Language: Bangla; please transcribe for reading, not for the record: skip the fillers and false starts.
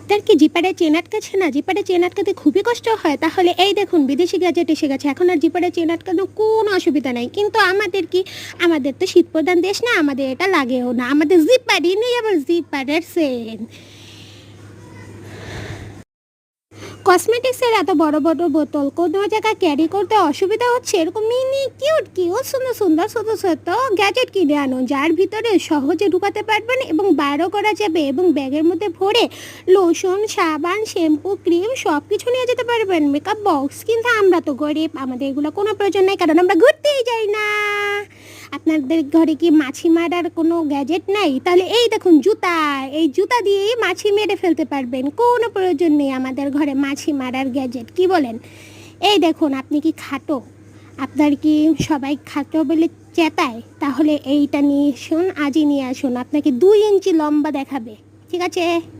আপনার কি জিপারে চেন আটকাচ্ছে না? জিপারে চেন আটকাতে খুবই কষ্ট হয়? তাহলে এই দেখুন বিদেশি গ্যাজেট এসে গেছে। এখন আর জিপারে চেন আটকানোর কোনো অসুবিধা নাই। কিন্তু আমাদের কি, আমাদের তো শীতপ্রধান দেশ না, আমাদের এটা লাগেও না। আমাদের জিপারই নেই আবার জিপারের চেন। কসমেটিক্সের এত বড় বড় বোতল কোনো জায়গায় ক্যারি করতে অসুবিধা হচ্ছে? এরকম মিনি কিউট কিউট সুন্দর সুন্দর ছোট ছোট গ্যাজেট কিনে আনুন, যার ভিতরে সহজে ঢুকাতে পারবেন এবং বাইরও করা যাবে, এবং ব্যাগের মধ্যে ভরে লোশন, সাবান, শ্যাম্পু, ক্রিম সব কিছু নিয়ে যেতে পারবেন, মেকআপ বক্স। কিন্তু আমরা তো গরিব, আমাদের এগুলো কোনো প্রয়োজন নেই, কারণ আমরা ঘুরতেই যাই না। আপনাদের ঘরে কি মাছি মারার কোনো গ্যাজেট নাই? তাহলে এই দেখুন জুতা, এই জুতা দিয়েই মাছি মেরে ফেলতে পারবেন, কোনো প্রয়োজন নেই আমাদের ঘরে মাছি মারার গ্যাজেট। কি বলেন? এই দেখুন, আপনি কি খাটো? আপনার কি সবাই খাটো বলে চেতায়? তাহলে এইটা নিয়ে আসুন, আজই নিয়ে আসুন, আপনাকে 2 ইঞ্চি লম্বা দেখাবে। ঠিক আছে?